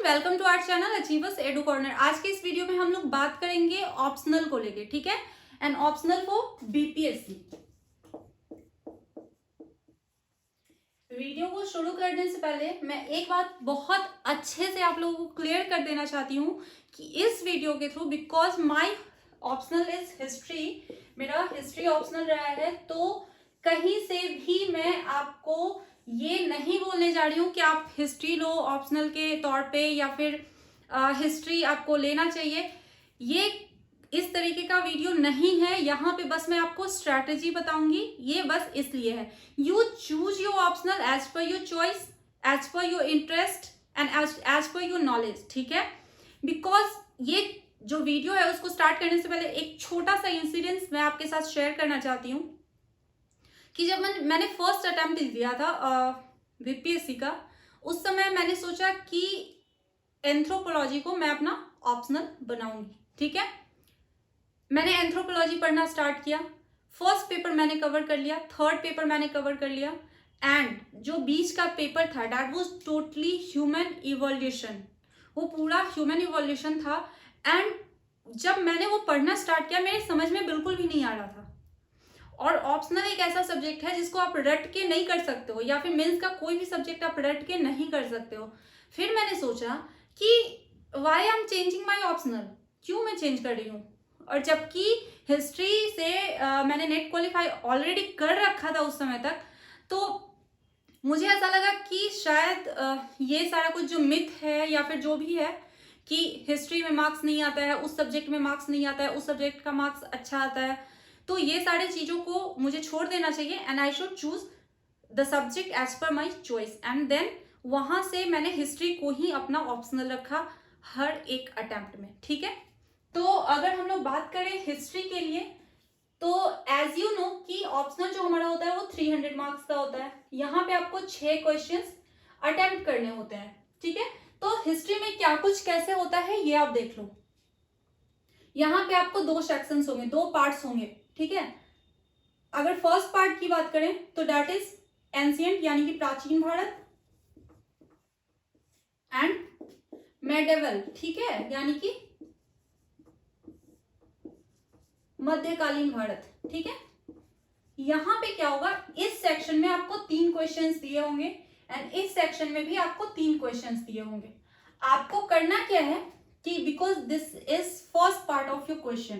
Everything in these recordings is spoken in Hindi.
Welcome to our channel Achievers Edu Corner. आज के इस वीडियो में हम लोग बात करेंगे ऑप्शनल को लेके, ठीक है, and optional for BPSC. Video को शुरू करने से पहले मैं एक बात बहुत अच्छे से आप लोगों को क्लियर कर देना चाहती हूँ कि इस वीडियो के through, because my optional is history, मेरा हिस्ट्री ऑप्शनल रहा है, तो कहीं से भी मैं आपको ये नहीं बोलने जा रही हूँ कि आप हिस्ट्री लो ऑप्शनल के तौर पे या फिर हिस्ट्री आपको लेना चाहिए। ये इस तरीके का वीडियो नहीं है। यहाँ पे बस मैं आपको स्ट्रैटेजी बताऊंगी, ये बस इसलिए है। You choose your optional as per your choice, as per your interest and as per your knowledge, ठीक है। बिकॉज ये जो वीडियो है उसको स्टार्ट करने से पहले एक छोटा सा इंसिडेंस मैं आपके साथ शेयर करना चाहती हूँ कि जब मैंने फर्स्ट अटेम्प्ट दिया था बीपीएससी का, उस समय मैंने सोचा कि एंथ्रोपोलॉजी को मैं अपना ऑप्शनल बनाऊंगी, ठीक है। मैंने एंथ्रोपोलॉजी पढ़ना स्टार्ट किया। फर्स्ट पेपर मैंने कवर कर लिया, थर्ड पेपर मैंने कवर कर लिया, एंड जो बीच का पेपर था that was totally human evolution, वो पूरा ह्यूमन इवोल्यूशन था। एंड जब मैंने वो पढ़ना स्टार्ट किया मेरे समझ में बिल्कुल भी नहीं आ रहा था। और ऑप्शनल एक ऐसा सब्जेक्ट है जिसको आप रट के नहीं कर सकते हो, या फिर मेंस का कोई भी सब्जेक्ट आप रट के नहीं कर सकते हो। फिर मैंने सोचा कि why I am changing my optional, क्यों मैं चेंज कर रही हूँ। और जबकि हिस्ट्री से मैंने नेट क्वालिफाई ऑलरेडी कर रखा था उस समय तक, तो मुझे ऐसा लगा कि शायद ये सारा कुछ जो मिथ है या फिर जो भी है कि हिस्ट्री में मार्क्स नहीं आता है, उस सब्जेक्ट में मार्क्स नहीं आता है, उस सब्जेक्ट का मार्क्स अच्छा आता है, तो ये सारे चीजों को मुझे छोड़ देना चाहिए and I should choose the subject as per my choice. And then वहां से मैंने हिस्ट्री को ही अपना ऑप्शनल रखा हर एक अटेम्प्ट में, ठीक है। तो अगर हम लोग बात करें हिस्ट्री के लिए, तो एज यू नो कि ऑप्शनल जो हमारा होता है वो 300 मार्क्स का होता है। यहाँ पे आपको 6 क्वेश्चंस अटेम्प्ट करने होते हैं, ठीक है। तो हिस्ट्री में क्या कुछ कैसे होता है ये आप देख लो। यहाँ पे आपको 2 सेक्शंस होंगे, 2 पार्ट्स होंगे, ठीक है। अगर फर्स्ट पार्ट की बात करें तो दैट इज एंशिएंट यानी कि प्राचीन भारत, एंड मेडिवल, ठीक है, यानी कि मध्यकालीन भारत, ठीक है। यहां पे क्या होगा, इस सेक्शन में आपको 3 क्वेश्चंस दिए होंगे एंड इस सेक्शन में भी आपको 3 क्वेश्चंस दिए होंगे। आपको करना क्या है कि because this is first part of your question,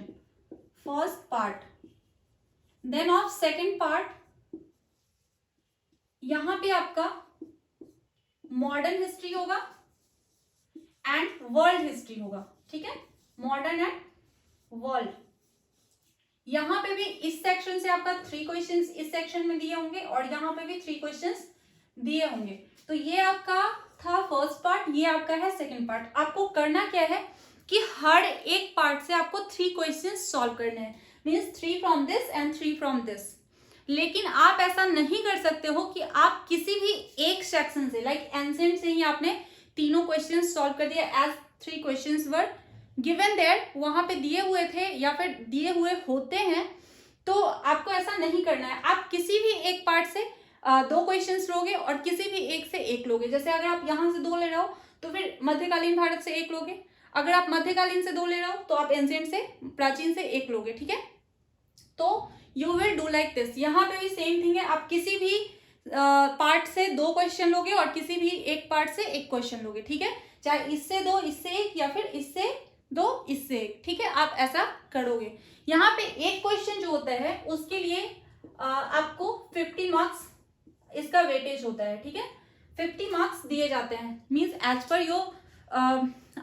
first part, then of second part, यहां पे आपका मॉडर्न हिस्ट्री होगा एंड वर्ल्ड हिस्ट्री होगा, ठीक है, मॉडर्न एंड वर्ल्ड। यहां पे भी इस सेक्शन से आपका 3 क्वेश्चंस इस सेक्शन में दिए होंगे और यहां पे भी 3 क्वेश्चंस दिए होंगे। तो ये आपका था फर्स्ट पार्ट, ये आपका है सेकेंड पार्ट। आपको करना क्या है कि हर एक पार्ट से आपको 3 क्वेश्चंस सॉल्व करने हैं, means 3 from this and 3 from this. लेकिन आप ऐसा नहीं कर सकते हो कि आप किसी भी एक सेक्शन से, लाइक एंशिएंट से ही आपने तीनों क्वेश्चंस सॉल्व कर दिया as 3 questions were given there, वहां पे दिए हुए थे या फिर दिए हुए होते हैं। तो आपको ऐसा नहीं करना है। आप किसी भी एक पार्ट से 2 क्वेश्चंस लोगे और किसी भी एक से 1 लोगे। जैसे अगर आप यहां से 2 ले रहे हो तो फिर मध्यकालीन भारत से 1 लोगे, अगर आप मध्यकालीन से 2 ले रहे हो तो आप एंशिएंट से, प्राचीन से 1 लोगे, ठीक है। तो you will do like this. यहाँ पे भी सेम थिंग है, आप किसी भी पार्ट से 2 क्वेश्चन लोगे और किसी भी एक पार्ट से 1 क्वेश्चन लोगे, ठीक है। चाहे इससे 2 इससे 1 या फिर इससे 2 इससे 1, ठीक है, आप ऐसा करोगे। यहाँ पे एक क्वेश्चन जो होता है उसके लिए आपको 50 मार्क्स इसका वेटेज होता है, ठीक है। 50 मार्क्स दिए जाते हैं, means as per your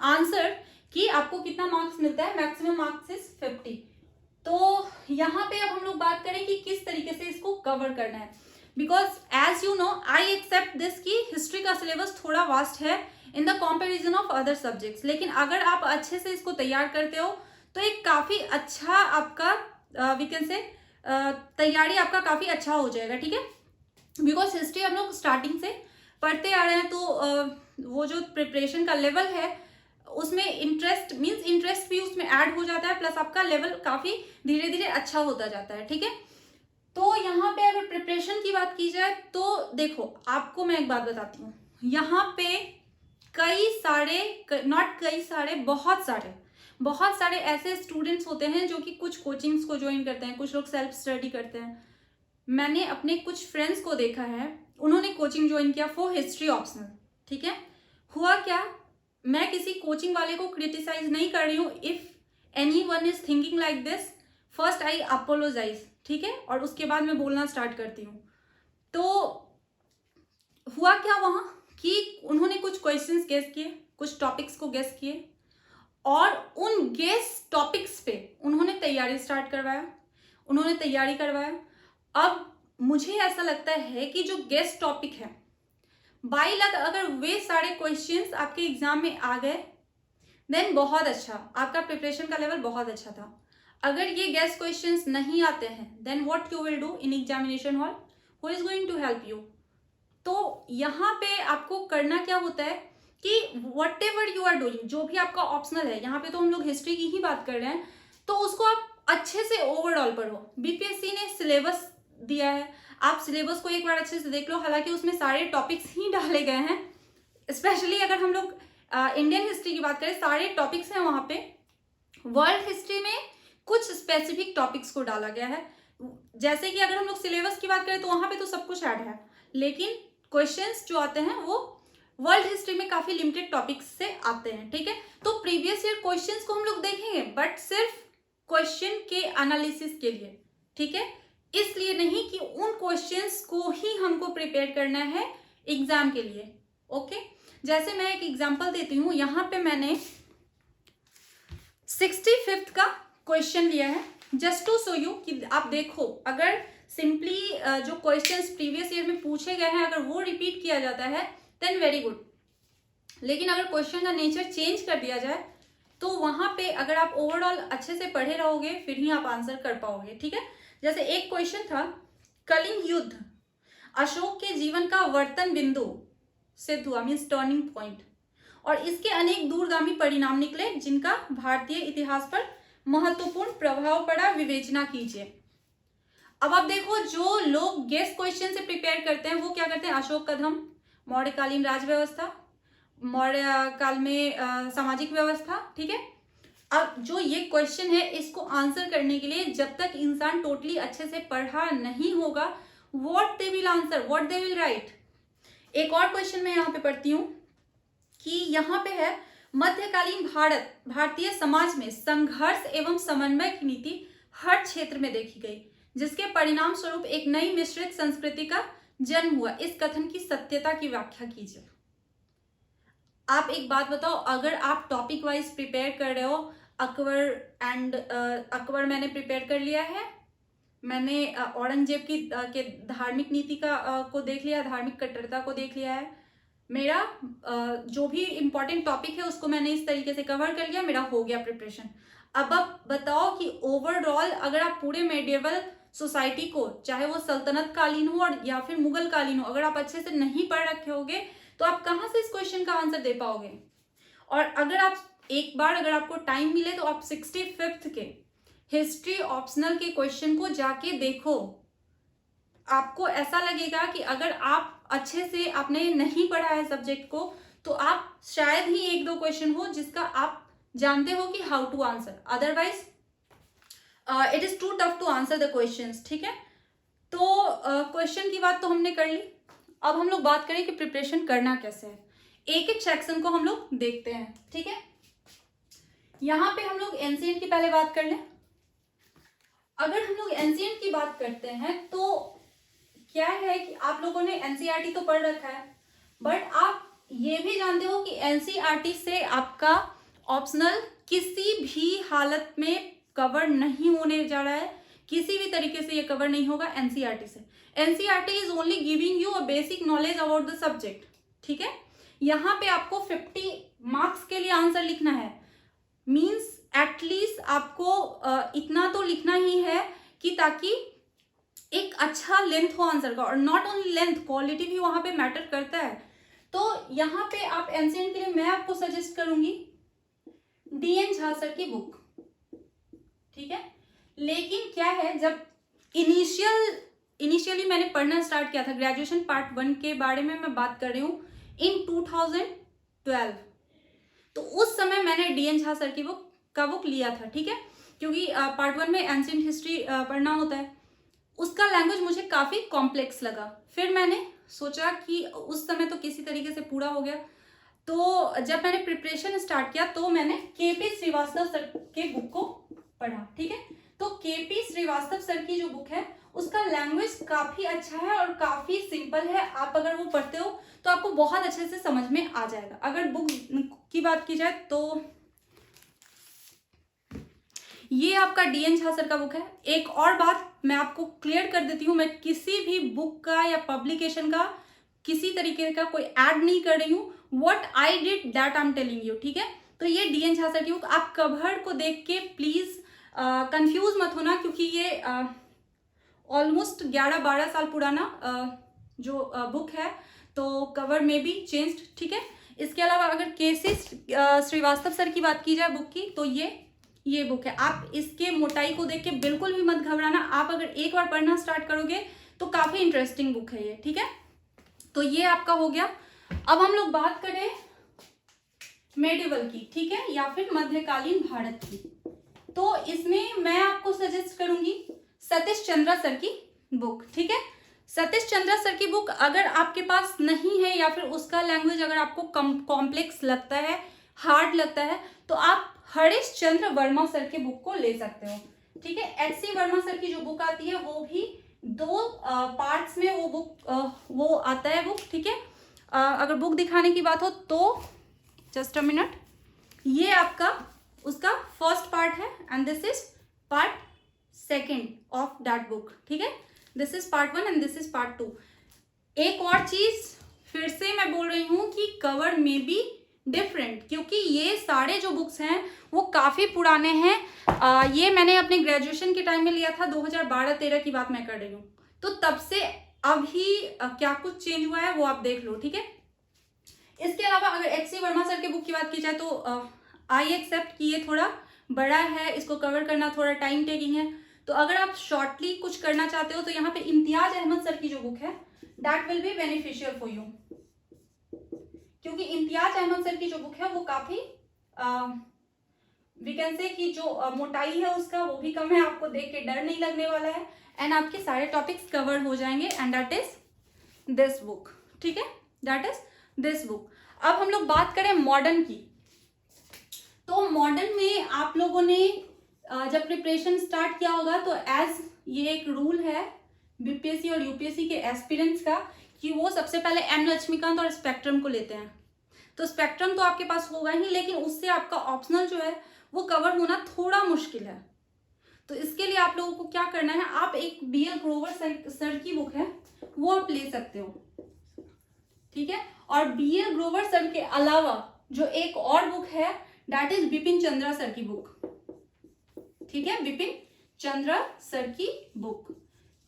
answer कि आपको कितना मार्क्स मिलता है, मैक्सिमम मार्क्स इज 50। तो यहाँ पे अब हम लोग बात करें कि किस तरीके से इसको कवर करना है, because as you know I accept this कि हिस्ट्री का सिलेबस थोड़ा वास्ट है in the comparison of other subjects. लेकिन अगर आप अच्छे से इसको तैयार करते हो तो एक काफी अच्छा आपका वी कैन से तैयारी आपका काफी अच्छा हो जाएगा, ठीक है। बिकॉज हिस्ट्री हम लोग स्टार्टिंग से पढ़ते आ रहे हैं, तो वो जो प्रिपरेशन का लेवल है उसमें इंटरेस्ट मीन्स इंटरेस्ट भी उसमें ऐड हो जाता है, प्लस आपका लेवल काफी धीरे धीरे अच्छा होता जाता है, ठीक है। तो यहाँ पे अगर प्रिपरेशन की बात की जाए तो देखो, आपको मैं एक बात बताती हूँ, यहाँ पे बहुत सारे ऐसे स्टूडेंट्स होते हैं जो कि कुछ कोचिंग्स को ज्वाइन करते हैं, कुछ लोग सेल्फ स्टडी करते हैं। मैंने अपने कुछ फ्रेंड्स को देखा है, उन्होंने कोचिंग ज्वाइन किया फॉर हिस्ट्री ऑप्शनल। ठीक है, हुआ क्या, मैं किसी कोचिंग वाले को क्रिटिसाइज नहीं कर रही हूँ। If any one is thinking like this, first I apologize, ठीक है, और उसके बाद मैं बोलना स्टार्ट करती हूँ। तो हुआ क्या वहां कि उन्होंने कुछ क्वेश्चंस गेस किए, कुछ टॉपिक्स को गेस किए, और उन गेस टॉपिक्स पे उन्होंने तैयारी करवाया। अब मुझे ऐसा लगता है कि जो गेस टॉपिक है, बाय लक अगर वे सारे क्वेश्चंस आपके एग्जाम में आ गए, देन बहुत अच्छा, आपका प्रिपरेशन का लेवल बहुत अच्छा था। अगर ये गेस क्वेश्चंस नहीं आते हैं, then what you will do in examination hall, who is going to help you. तो यहाँ पे आपको करना क्या होता है कि whatever you are doing, जो भी आपका ऑप्शनल है, यहाँ पे तो हम लोग हिस्ट्री की ही बात कर रहे हैं, तो उसको आप अच्छे से ओवरऑल पढ़ो। बीपीएससी ने सिलेबस दिया है, आप सिलेबस को एक बार अच्छे से देख लो। हालांकि उसमें सारे टॉपिक्स ही डाले गए हैं, स्पेशली अगर हम लोग इंडियन हिस्ट्री की बात करें, सारे टॉपिक्स हैं वहां पे। वर्ल्ड हिस्ट्री में कुछ स्पेसिफिक टॉपिक्स को डाला गया है, जैसे कि अगर हम लोग सिलेबस की बात करें तो वहां पे तो सब कुछ ऐड है, लेकिन क्वेश्चंस जो आते हैं वो वर्ल्ड हिस्ट्री में काफी लिमिटेड टॉपिक्स से आते हैं। ठीक है, तो प्रीवियस ईयर क्वेश्चंस को हम लोग देखेंगे, बट सिर्फ क्वेश्चन के एनालिसिस के लिए। ठीक है, इसलिए नहीं कि उन क्वेश्चंस को ही हमको प्रिपेयर करना है एग्जाम के लिए। ओके, जैसे मैं एक एग्जांपल देती हूँ, यहाँ पे मैंने 65th का क्वेश्चन लिया है, जस्ट टू शो यू कि आप देखो, अगर सिंपली जो क्वेश्चंस प्रीवियस ईयर में पूछे गए हैं अगर वो रिपीट किया जाता है देन वेरी गुड, लेकिन अगर क्वेश्चन का नेचर चेंज कर दिया जाए तो वहां पे अगर आप ओवरऑल अच्छे से पढ़े रहोगे फिर ही आप आंसर कर पाओगे। ठीक है, जैसे एक क्वेश्चन था, कलिंग युद्ध अशोक के जीवन का वर्तन बिंदु सिद्ध हुआ, मीन्स टर्निंग पॉइंट, और इसके अनेक दूरगामी परिणाम निकले जिनका भारतीय इतिहास पर महत्वपूर्ण प्रभाव पड़ा, विवेचना कीजिए। अब आप देखो, जो लोग गेस क्वेश्चन से प्रिपेयर करते हैं वो क्या करते हैं, अशोक कदम, मौर्यकालीन राज व्यवस्था, मौर्य काल में सामाजिक व्यवस्था। ठीक है, अब जो ये क्वेश्चन है इसको आंसर करने के लिए जब तक इंसान टोटली अच्छे से पढ़ा नहीं होगा, what they will answer, what they will write. एक और क्वेश्चन मैं यहाँ पे पढ़ती हूँ कि यहाँ पे है, मध्यकालीन भारतीय समाज में संघर्ष एवं समन्वय की नीति हर क्षेत्र में देखी गई, जिसके परिणाम स्वरूप एक नई मिश्रित संस्कृति का जन्म हुआ। इस कथन की सत्यता की व्याख्या कीजिए। आप एक बात बताओ, अगर आप टॉपिक वाइज प्रिपेयर कर रहे हो, अकबर मैंने प्रिपेयर कर लिया है, मैंने औरंगजेब की के धार्मिक नीति को देख लिया, धार्मिक कट्टरता को देख लिया है, मेरा जो भी इंपॉर्टेंट टॉपिक है उसको मैंने इस तरीके से कवर कर लिया, मेरा हो गया प्रिपरेशन। अब आप बताओ कि ओवरऑल अगर आप पूरे मेडिएवल सोसाइटी को, चाहे वो सल्तनत कालीन हो और या फिर मुगल कालीन हो, अगर आप अच्छे से नहीं पढ़ रखे होगे तो आप कहाँ से इस क्वेश्चन का आंसर दे पाओगे। और अगर आप एक बार अगर आपको टाइम मिले तो आप 65th के हिस्ट्री ऑप्शनल के क्वेश्चन को जाके देखो, आपको ऐसा लगेगा कि अगर आप अच्छे से आपने नहीं पढ़ा है सब्जेक्ट को तो आप शायद ही एक दो क्वेश्चन हो जिसका आप जानते हो कि how to answer, otherwise it is too tough to answer the questions. ठीक है, तो क्वेश्चन की बात तो हमने कर ली, अब हम लोग बात करें कि प्रिपरेशन करना कैसे है। एक एक सेक्शन को हम लोग देखते हैं। ठीक है, यहां पे हम लोग एंशिएंट की पहले बात कर लें। अगर हम लोग एंशिएंट की बात करते हैं तो क्या है कि आप लोगों ने एनसीईआरटी तो पढ़ रखा है, बट आप ये भी जानते हो कि एनसीईआरटी से आपका ऑप्शनल किसी भी हालत में कवर नहीं होने जा रहा है, किसी भी तरीके से ये कवर नहीं होगा एनसीईआरटी से। NCERT is only giving you a basic knowledge about the subject. ठीक है, यहाँ पे आपको 50 मार्क्स के लिए आंसर लिखना है, मीन्स एटलीस्ट आपको इतना तो लिखना ही है कि ताकि एक अच्छा लेंथ हो आंसर का, और नॉट ओनली लेंथ, क्वालिटी भी वहां पे मैटर करता है। तो यहाँ पे आप एंशिएंट के लिए मैं आपको सजेस्ट करूंगी डीएन झा सर की बुक। ठीक है, लेकिन क्या है, जब इनिशियली मैंने पढ़ना स्टार्ट किया था, ग्रेजुएशन पार्ट 1 के बारे में मैं बात कर रही हूँ, इन 12। तो उस समय मैंने DN झा सर की बुक लिया था, ठीक है, क्योंकि पार्ट 1 में एंशिएंट हिस्ट्री पढ़ना होता है। उसका लैंग्वेज मुझे काफ़ी कॉम्प्लेक्स लगा। फिर मैंने सोचा कि उस समय तो किसी तरीके से पूरा हो गया, तो जब मैंने प्रिपरेशन स्टार्ट किया तो मैंने KP श्रीवास्तव सर के बुक को पढ़ा, ठीक है। तो KP श्रीवास्तव सर की जो बुक है उसका लैंग्वेज काफ़ी अच्छा है और काफ़ी सिंपल है। आप अगर वो पढ़ते हो तो आपको बहुत अच्छे से समझ में आ जाएगा। अगर बुक की बात की जाए तो ये आपका DN झा सर का बुक है। एक और बात मैं आपको क्लियर कर देती हूँ, मैं किसी भी बुक का या पब्लिकेशन का किसी तरीके का कोई ऐड नहीं कर रही हूँ। What I did that I am telling you, ठीक है। तो ये DN झा सर की बुक, आप कवर को देख के प्लीज कंफ्यूज मत होना, क्योंकि ये ऑलमोस्ट 11-12 साल पुराना जो बुक है, तो कवर में भी चेंज्ड, ठीक है। इसके अलावा अगर KC श्रीवास्तव सर की बात की जाए बुक की, तो ये बुक है। आप इसके मोटाई को देख के बिल्कुल भी मत घबराना। आप अगर एक बार पढ़ना स्टार्ट करोगे तो काफ़ी इंटरेस्टिंग बुक है ये, ठीक है। तो ये आपका हो गया। अब हम लोग बात करें मेडिवल की, ठीक है, या फिर मध्यकालीन भारत की। तो इसमें मैं आपको सजेस्ट करूंगी सतीश चंद्रा सर की बुक, ठीक है। सतीश चंद्रा सर की बुक अगर आपके पास नहीं है या फिर उसका लैंग्वेज अगर आपको कॉम्प्लेक्स लगता है, हार्ड लगता है, तो आप हरीश चंद्र वर्मा सर के बुक को ले सकते हो, ठीक है। HC वर्मा सर की जो बुक आती है वो भी 2 पार्ट्स में वो आता है बुक, ठीक है। अगर बुक दिखाने की बात हो तो जस्ट अ मिनट, ये आपका उसका फर्स्ट पार्ट है and this is part 2 of that book, ठीक है। This is part 1 and this is part 2। एक और चीज फिर से मैं बोल रही हूँ कि कवर में भी डिफरेंट, क्योंकि ये सारे जो बुक्स हैं वो काफ़ी पुराने हैं। ये मैंने अपने ग्रेजुएशन के टाइम में लिया था, 2012-13 की बात मैं कर रही हूँ। तो तब से अभी क्या कुछ चेंज हुआ है वो आप देख लो, ठीक है। इसके अलावा अगर HC वर्मा सर के बुक की बात की जाए तो आई एक्सेप्ट कि ये थोड़ा बड़ा है, इसको कवर करना थोड़ा टाइम टेकिंग है। तो अगर आप शॉर्टली कुछ करना चाहते हो तो यहाँ पे इम्तियाज अहमद सर की जो बुक है that will be beneficial for you, क्योंकि इम्तियाज अहमद सर की जो बुक है वो काफ़ी वी कैन से कि जो मोटाई है उसका वो भी कम है, आपको देख के डर नहीं लगने वाला है एंड आपके सारे टॉपिक्स कवर हो जाएंगे and that is this book, ठीक है, दैट इज दिस बुक। अब हम लोग बात करें मॉडर्न की। तो मॉडर्न में आप लोगों ने जब प्रिपरेशन स्टार्ट किया होगा तो एज ये एक रूल है BPSC और UPSC के एस्पिरेंट्स का कि वो सबसे पहले M लक्ष्मीकांत और स्पेक्ट्रम को लेते हैं। तो स्पेक्ट्रम तो आपके पास होगा ही, लेकिन उससे आपका ऑप्शनल जो है वो कवर होना थोड़ा मुश्किल है। तो इसके लिए आप लोगों को क्या करना है, आप एक BL ग्रोवर सर की बुक है वो आप ले सकते हो, ठीक है। और BL ग्रोवर सर के अलावा जो एक और बुक है that is Bipin Chandra sir की बुक, ठीक है, बिपिन चंद्रा सर की बुक।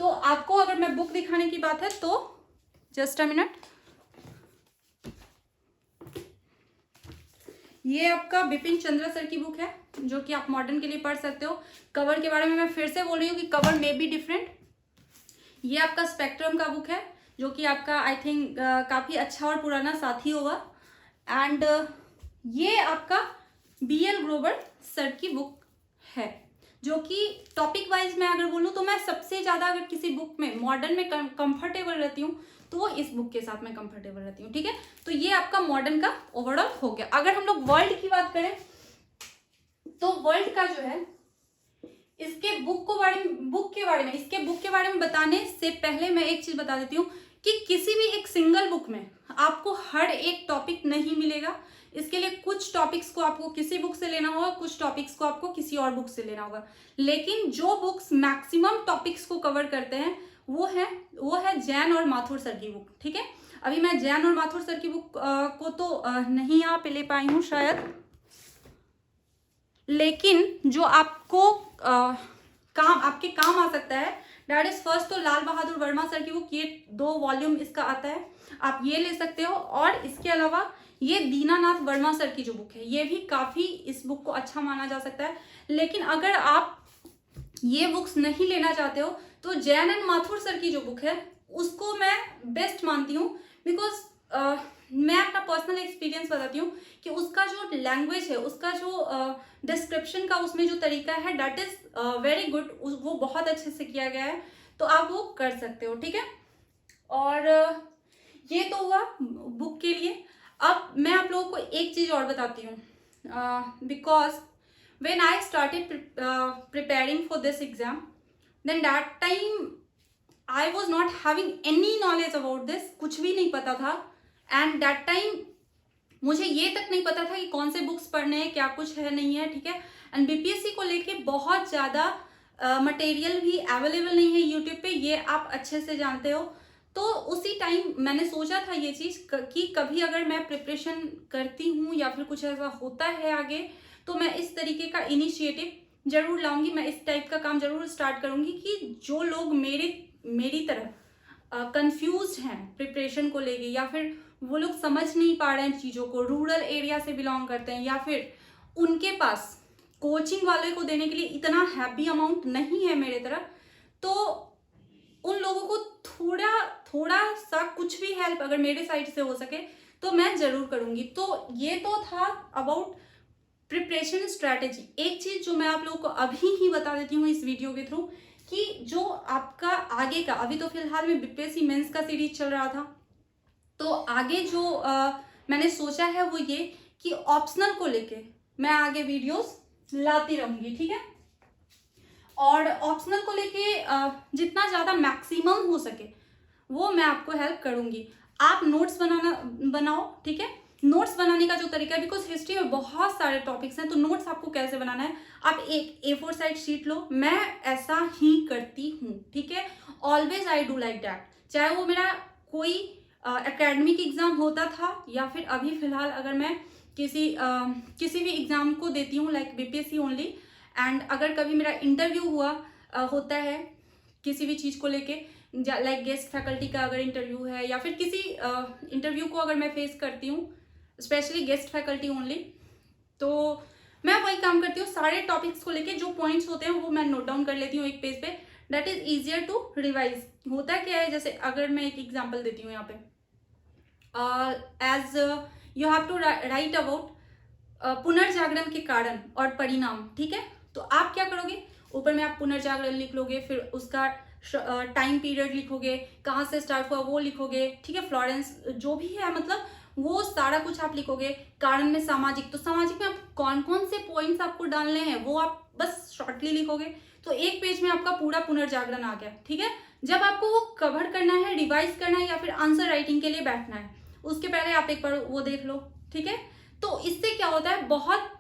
तो आपको अगर मैं बुक दिखाने की बात है तो जस्ट अ मिनट, ये आपका बिपिन चंद्रा सर की बुक है जो कि आप मॉडर्न के लिए पढ़ सकते हो। कवर के बारे में मैं फिर से बोल रही हूँ कि कवर में भी डिफरेंट। ये आपका स्पेक्ट्रम का बुक है जो कि आपका आई थिंक काफ़ी अच्छा और पुराना साथी होगा एंड ये आपका BL ग्रोवर सर की बुक है जो कि टॉपिक वाइज मैं अगर बोलूँ तो मैं सबसे ज़्यादा अगर किसी बुक में मॉडर्न में कंफर्टेबल रहती हूँ तो वो इस बुक के साथ मैं कंफर्टेबल रहती हूँ, ठीक है। तो ये आपका मॉडर्न का ओवरऑल हो गया। अगर हम लोग वर्ल्ड की बात करें तो वर्ल्ड का जो है इसके बुक के बारे में बताने से पहले मैं एक चीज बता देती हूँ कि किसी भी एक सिंगल बुक में आपको हर एक टॉपिक नहीं मिलेगा। इसके लिए कुछ टॉपिक्स को आपको किसी बुक से लेना होगा, कुछ टॉपिक्स को आपको किसी और बुक से लेना होगा, लेकिन जो बुक्स मैक्सिमम टॉपिक्स को कवर करते हैं वो है जैन और माथुर सर की बुक, ठीक है। अभी मैं जैन और माथुर सर की बुक को तो नहीं यहाँ पे ले पाई हूँ शायद, लेकिन जो आपको आपके काम आ सकता है दैट इज फर्स्ट तो लाल बहादुर वर्मा सर की बुक, ये 2 वॉल्यूम इसका आता है, आप ये ले सकते हो। और इसके अलावा ये दीनानाथ वर्मा सर की जो बुक है ये भी काफ़ी इस बुक को अच्छा माना जा सकता है। लेकिन अगर आप ये बुक्स नहीं लेना चाहते हो तो जैन एंड माथुर सर की जो बुक है उसको मैं बेस्ट मानती हूँ, बिकॉज मैं अपना पर्सनल एक्सपीरियंस बताती हूँ कि उसका जो लैंग्वेज है, उसका जो डिस्क्रिप्शन का उसमें जो तरीका है, दैट इज वेरी गुड, वो बहुत अच्छे से किया गया है, तो आप वो कर सकते हो, ठीक है। और ये तो हुआ बुक के लिए। अब मैं आप लोगों को एक चीज और बताती हूँ, because when I started preparing for this exam, then that time I was not having any knowledge about this, कुछ भी नहीं पता था। and that time मुझे ये तक नहीं पता था कि कौन से बुक्स पढ़ने हैं, क्या कुछ है नहीं है, ठीक है। एंड बीपीएससी को लेके बहुत ज़्यादा मटेरियल भी अवेलेबल नहीं है यूट्यूब पे, ये आप अच्छे से जानते हो। तो उसी टाइम मैंने सोचा था ये चीज़ कि कभी अगर मैं प्रिपरेशन करती हूँ या फिर कुछ ऐसा होता है आगे, तो मैं इस तरीके का इनिशिएटिव जरूर लाऊंगी, मैं इस टाइप का काम जरूर स्टार्ट करूंगी कि जो लोग मेरी तरह कंफ्यूज हैं प्रिपरेशन को लेके, या फिर वो लोग समझ नहीं पा रहे हैं चीज़ों को, रूरल एरिया से बिलोंग करते हैं, या फिर उनके पास कोचिंग वाले को देने के लिए इतना हैवी अमाउंट नहीं है मेरे तरफ, तो उन लोगों को थोड़ा सा कुछ भी हेल्प अगर मेरे साइड से हो सके तो मैं जरूर करूंगी। तो ये तो था अबाउट प्रिपरेशन स्ट्रैटेजी। एक चीज जो मैं आप लोगों को अभी ही बता देती हूँ इस वीडियो के थ्रू, कि जो आपका आगे का, अभी तो फिलहाल में बीपीएससी मेंस का सीरीज चल रहा था, तो आगे जो मैंने सोचा है वो ये कि ऑप्शनल को लेके मैं आगे वीडियोस लाती रहूंगी, ठीक है। और ऑप्शनल को लेके जितना ज़्यादा मैक्सिमम हो सके वो मैं आपको हेल्प करूंगी। आप नोट्स बनाओ, ठीक है। नोट्स बनाने का जो तरीका है, बिकॉज हिस्ट्री में बहुत सारे टॉपिक्स हैं, तो नोट्स आपको कैसे बनाना है, आप एक A4 साइड शीट लो, मैं ऐसा ही करती हूँ, ठीक है। Always I do like that, चाहे वो मेरा कोई एकेडमिक एग्जाम होता था या फिर अभी फिलहाल अगर मैं किसी भी एग्जाम को देती हूँ, लाइक बीपीएससी ओनली, एंड अगर कभी मेरा इंटरव्यू होता है किसी भी चीज़ को लेके, लाइक गेस्ट फैकल्टी का अगर इंटरव्यू है, या फिर किसी इंटरव्यू को अगर मैं फेस करती हूँ, स्पेशली गेस्ट फैकल्टी ओनली, तो मैं वही काम करती हूँ, सारे टॉपिक्स को लेके जो पॉइंट्स होते हैं वो मैं नोट डाउन कर लेती हूँ एक पेज पे, that is easier to revise. होता क्या है, जैसे अगर मैं एक एग्जाम्पल देती हूँ यहाँ पे, as you have to write about पुनर्जागरण के कारण और परिणाम, ठीक है। तो आप क्या करोगे, ऊपर में आप पुनर्जागरण लिख लोगे, फिर उसका टाइम पीरियड लिखोगे, कहाँ से स्टार्ट हुआ वो लिखोगे, ठीक है, फ्लोरेंस जो भी है, मतलब वो सारा कुछ आप लिखोगे। कारण में सामाजिक, तो सामाजिक में आप कौन कौन से पॉइंट्स आपको डालने हैं वो आप बस शॉर्टली लिखोगे, तो एक पेज में आपका पूरा पुनर्जागरण आ गया, ठीक है। जब आपको वो कवर करना है, रिवाइज करना है, या फिर आंसर राइटिंग के लिए बैठना है, उसके पहले आप एक बार वो देख लो, ठीक है। तो इससे क्या होता है, बहुत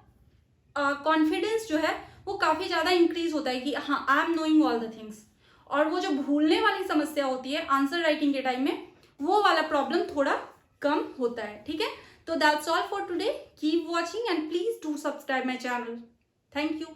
कॉन्फिडेंस जो है वो काफी ज्यादा इंक्रीज होता है कि हाँ, I am knowing all the things. और वो जो भूलने वाली समस्या होती है आंसर राइटिंग के टाइम में, वो वाला प्रॉब्लम थोड़ा कम होता है, ठीक है। तो that's all for today, keep watching and please do subscribe my channel. Thank you.